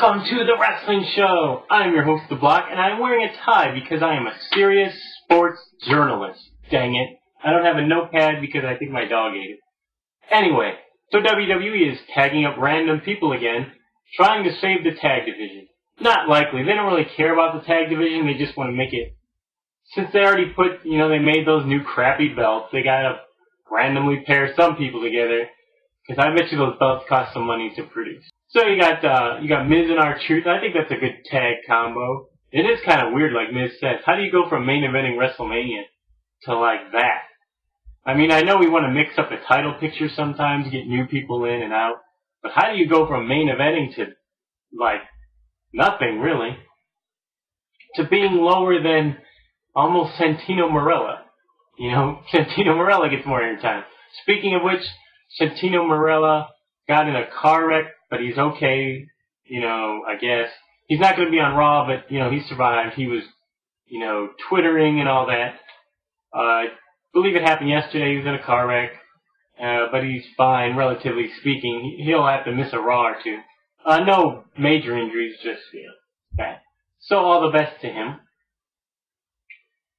Welcome to the wrestling show. I'm your host, The Block, and I'm wearing a tie because I am a serious sports journalist. Dang it. I don't have a notepad because I think my dog ate it. Anyway, so WWE is tagging up random people again, trying to save the tag division. Not likely. They don't really care about the tag division. They just want to make it. Since they already put, they made those new crappy belts, they gotta randomly pair some people together. Because I bet you those belts cost some money to produce. So you got Miz and R-Truth. I think that's a good tag combo. It is kind of weird, like Miz says. How do you go from main eventing WrestleMania to like that? I mean, I know we want to mix up the title picture sometimes, get new people in and out. But how do you go from main eventing to, like, nothing, really? To being lower than almost Santino Marella. Santino Marella gets more airtime. Speaking of which, Santino Marella got in a car wreck, but he's okay, I guess. He's not going to be on Raw, but, he survived. He was, twittering and all that. I believe it happened yesterday. He was in a car wreck, but he's fine, relatively speaking. He'll have to miss a Raw or two. No major injuries, just, bad. So all the best to him.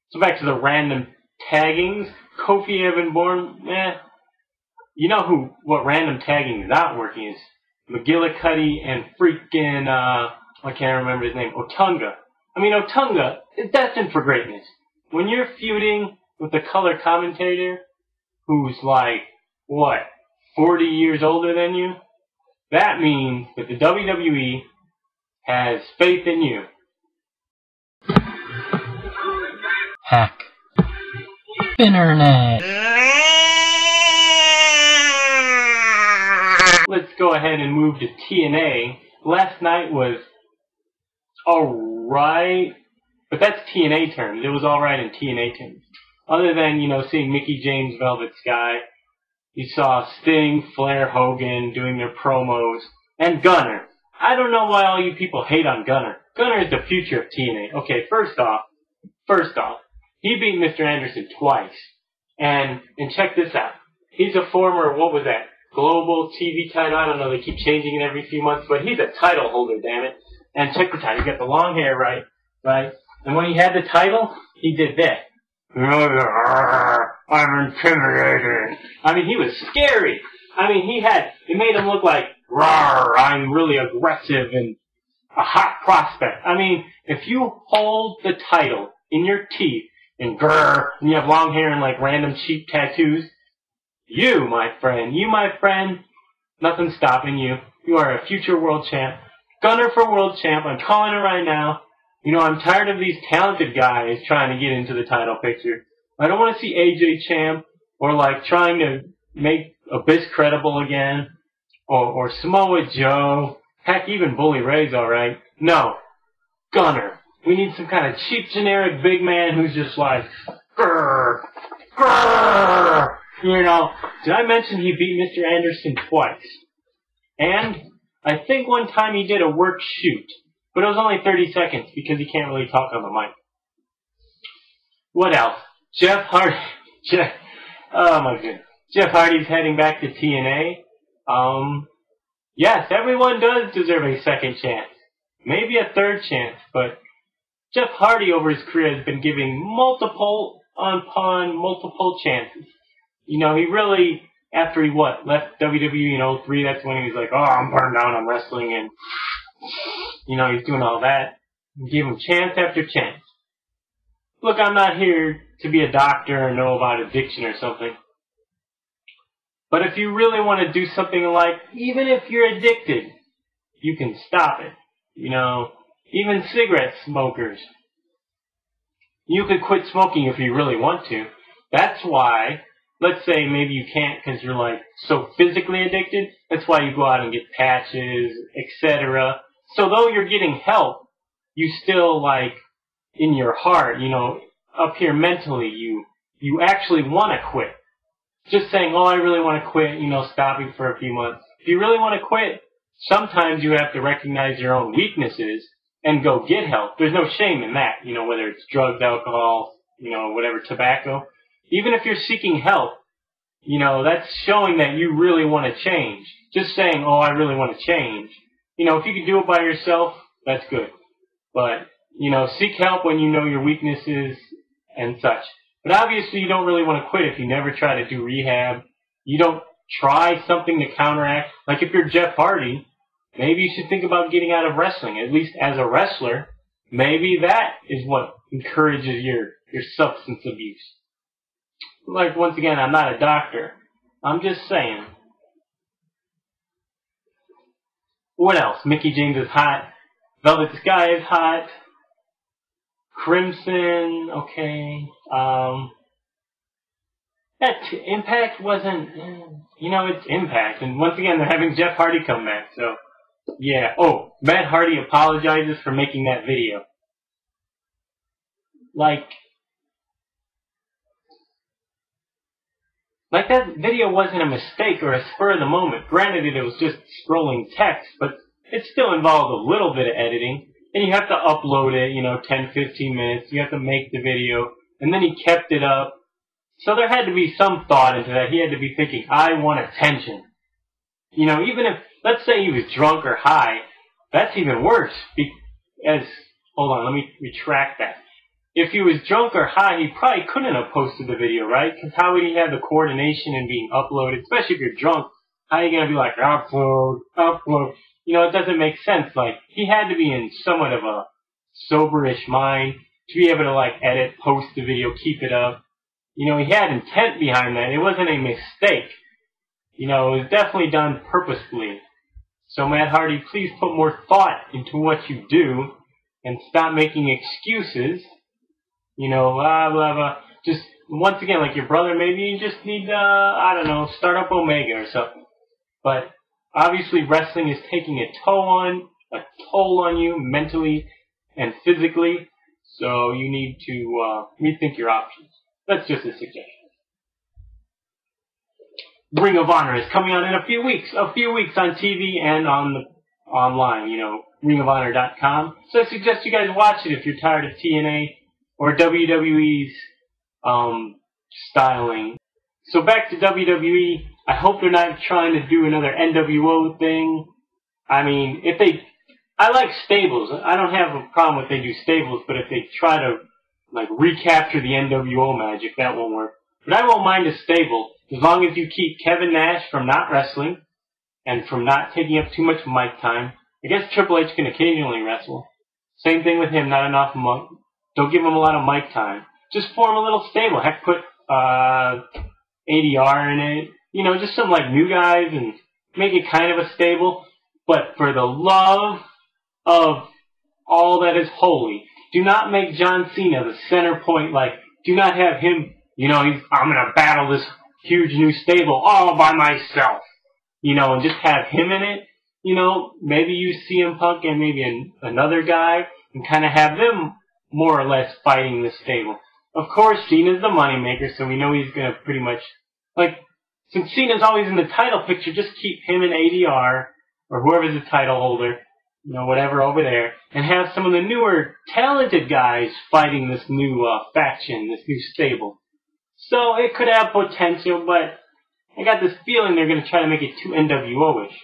So back to the random taggings. Kofi Evan Bourne, what random tagging is not working is McGillicuddy and freaking, I can't remember his name, Otunga. I mean, Otunga is destined for greatness. When you're feuding with a color commentator who's like, 40 years older than you, that means that the WWE has faith in you. Hack. Internet. Let's go ahead and move to TNA. Last night was alright, but that's TNA terms. It was alright in TNA terms. Other than, seeing Mickie James, Velvet Sky, you saw Sting, Flair, Hogan doing their promos, and Gunner. I don't know why all you people hate on Gunner. Gunner is the future of TNA. Okay, first off, he beat Mr. Anderson twice. And check this out. He's a former, Global TV title. I don't know, they keep changing it every few months, but he's a title holder, damn it. And check this out, he's got the long hair, right? And when he had the title, he did this. I'm intimidating. I mean, he was scary. I mean, it made him look like, I'm really aggressive and a hot prospect. I mean, if you hold the title in your teeth and you have long hair and like random cheap tattoos, you, my friend, nothing's stopping you. You are a future world champ. Gunner for world champ. I'm calling it right now. I'm tired of these talented guys trying to get into the title picture. I don't want to see AJ champ or like trying to make Abyss credible again or Samoa Joe. Heck, even Bully Ray's alright. No. Gunner. We need some kind of cheap generic big man who's just like, grrr, grrr. Did I mention he beat Mr. Anderson twice? And I think one time he did a work shoot, but it was only 30 seconds because he can't really talk on the mic. What else? Jeff Hardy. Oh my goodness. Jeff Hardy's heading back to TNA. Yes, everyone does deserve a second chance. Maybe a third chance, but Jeff Hardy over his career has been giving multiple chances. He really, after he left WWE in 03, that's when he was like, I'm burned down on wrestling, and, he's doing all that. Give him chance after chance. Look, I'm not here to be a doctor or know about addiction or something. But if you really want to do something like, even if you're addicted, you can stop it. Even cigarette smokers. You could quit smoking if you really want to. That's why, let's say maybe you can't because you're like so physically addicted. That's why you go out and get patches, etc. So though you're getting help, you still like in your heart, up here mentally, you actually want to quit. Just saying, I really want to quit, stopping for a few months. If you really want to quit, sometimes you have to recognize your own weaknesses and go get help. There's no shame in that, whether it's drugs, alcohol, whatever, tobacco. Even if you're seeking help, that's showing that you really want to change. Just saying, I really want to change, You know, if you can do it by yourself, that's good. But, you know, seek help when you know your weaknesses and such. But obviously you don't really want to quit if you never try to do rehab. You don't try something to counteract. Like if you're Jeff Hardy, maybe you should think about getting out of wrestling. At least as a wrestler, maybe that is what encourages your substance abuse. Like, once again, I'm not a doctor. I'm just saying. What else? Mickey James is hot. Velvet Sky is hot. Crimson, okay. That Impact wasn't, you know, it's Impact. And once again, they're having Jeff Hardy come back, so, yeah. Oh, Matt Hardy apologizes for making that video. Like that video wasn't a mistake or a spur of the moment. Granted, it was just scrolling text, but it still involved a little bit of editing. And you have to upload it, you know, 10, 15 minutes. You have to make the video. And then he kept it up. So there had to be some thought into that. He had to be thinking, I want attention. You know, even if, let's say he was drunk or high, that's even worse. Hold on, let me retract that. If he was drunk or high, he probably couldn't have posted the video, right? Because how would he have the coordination in being uploaded? Especially if you're drunk, how are you going to be like, upload? You know, it doesn't make sense. Like, he had to be in somewhat of a soberish mind to be able to, like, edit, post the video, keep it up. You know, he had intent behind that. It wasn't a mistake. You know, it was definitely done purposefully. So, Matt Hardy, please put more thought into what you do and stop making excuses. You know, blah, blah, blah. Just, once again, like your brother, maybe you just need, I don't know, start up Omega or something. But obviously wrestling is taking a toll on you mentally and physically. So you need to rethink your options. That's just a suggestion. Ring of Honor is coming on in a few weeks on TV and online, you know, ringofhonor.com. So I suggest you guys watch it if you're tired of TNA or WWE's styling. So back to WWE, I hope they're not trying to do another NWO thing. I mean, I like stables. I don't have a problem if they do stables, but if they try to, like, recapture the NWO magic, that won't work. But I won't mind a stable, as long as you keep Kevin Nash from not wrestling, and from not taking up too much mic time. I guess Triple H can occasionally wrestle. Same thing with him, not enough mic. Don't give him a lot of mic time. Just form a little stable. Heck, put ADR in it. You know, just some, like, new guys, and make it kind of a stable. But for the love of all that is holy, do not make John Cena the center point. Like, do not have him, you know, I'm going to battle this huge new stable all by myself. You know, and just have him in it. You know, maybe use CM Punk and maybe another guy and kind of have them more or less fighting the stable. Of course, Cena's the moneymaker, so we know he's going to pretty much, like, since Cena's always in the title picture, just keep him and ADR, or whoever's the title holder, you know, whatever over there, and have some of the newer, talented guys fighting this new faction, this new stable. So it could have potential, but I got this feeling they're going to try to make it too NWO-ish.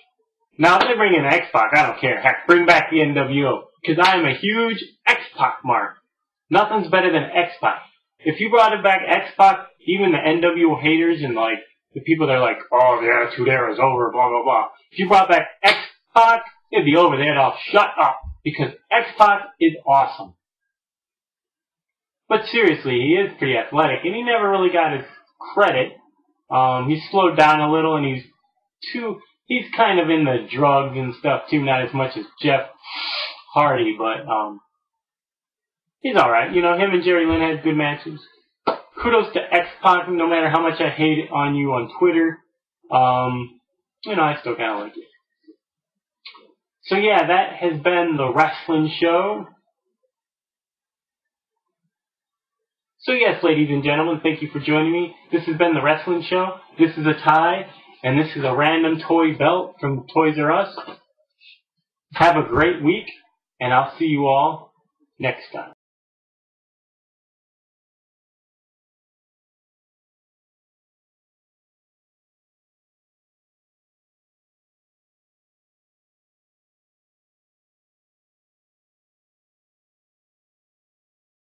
Now, if they bring in X-Pac, I don't care. Heck, bring back the NWO, because I am a huge X-Pac mark. Nothing's better than X-Pac. If you brought it back X-Pac, even the NWO haters and, like, the people that are like, oh, the Attitude Era is over, blah, blah, blah. If you brought back X-Pac, it'd be over. They'd all shut up, because X-Pac is awesome. But seriously, he is pretty athletic, and he never really got his credit. He's slowed down a little, and he's kind of in the drugs and stuff, too, not as much as Jeff Hardy, but, he's alright. You know, him and Jerry Lynn had good matches. Kudos to X-Pac, no matter how much I hate it on you on Twitter. You know, I still kind of like it. So yeah, that has been the wrestling show. So yes, ladies and gentlemen, thank you for joining me. This has been the wrestling show. This is a tie, and this is a random toy belt from Toys R Us. Have a great week, and I'll see you all next time.